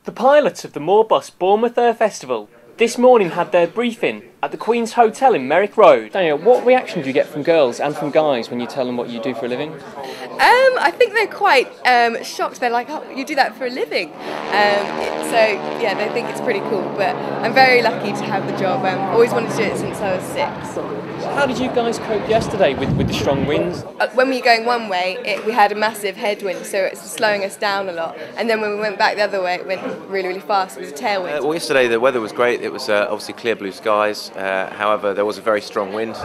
The pilots of the Moorbus Bournemouth Air Festival this morning had their briefing at the Queen's Hotel in Merrick Road. Daniel, what reaction do you get from girls and from guys when you tell them what you do for a living? I think they're quite shocked. They're like, "Oh, you do that for a living?" So yeah, they think it's pretty cool. But I'm very lucky to have the job. Always wanted to do it since I was 6. How did you guys cope yesterday with the strong winds? When we were going one way, we had a massive headwind, so it's slowing us down a lot. And then when we went back the other way, it went really, really fast. It was a tailwind. Well, yesterday the weather was great. It was obviously clear blue skies. However, there was a very strong wind.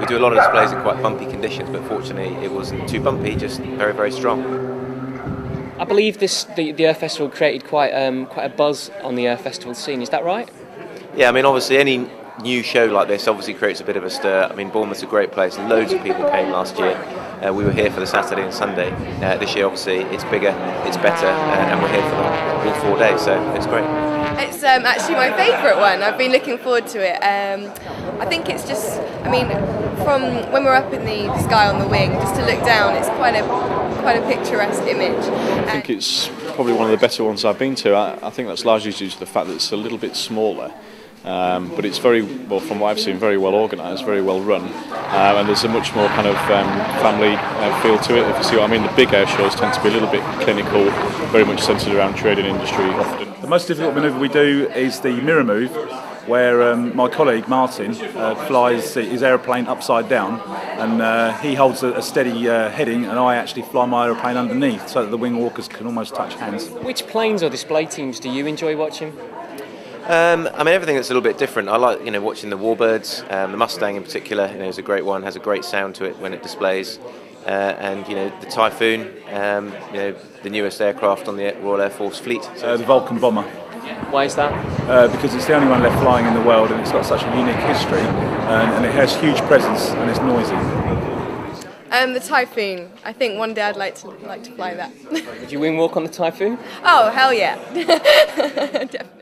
We do a lot of displays in quite bumpy conditions, but fortunately it wasn't too bumpy, just very, very strong. I believe the Air Festival created quite a buzz on the Air Festival scene. Is that right? Yeah, I mean, obviously any new show like this obviously creates a bit of a stir. I mean, Bournemouth's a great place. Loads of people came last year. We were here for the Saturday and Sunday. This year, obviously, it's bigger, it's better, and we're here for all 4 days, so it's great. It's actually my favourite one. I've been looking forward to it. I think it's just, I mean, from when we're up in the sky on the wing, just to look down, it's quite a picturesque image. I think it's probably one of the better ones I've been to. I think that's largely due to the fact that it's a little bit smaller. But it's very well, from what I've seen, very well organised, very well run, and there's a much more kind of family feel to it, if you see what I mean. The big air shows tend to be a little bit clinical, very much centred around trade and industry often. The most difficult manoeuvre we do is the mirror move, where my colleague Martin flies his aeroplane upside down, and he holds a steady heading, and I actually fly my aeroplane underneath so that the wing walkers can almost touch hands. Which planes or display teams do you enjoy watching? I mean, everything that's a little bit different. I like, watching the Warbirds. The Mustang in particular, is a great one. Has a great sound to it when it displays. And the Typhoon, the newest aircraft on the Royal Air Force fleet. The Vulcan bomber. Why is that? Because it's the only one left flying in the world, and it's got such a unique history, and it has huge presence, and it's noisy. The Typhoon. I think one day I'd like to fly that. Would you wing walk on the Typhoon? Oh, hell yeah. Definitely.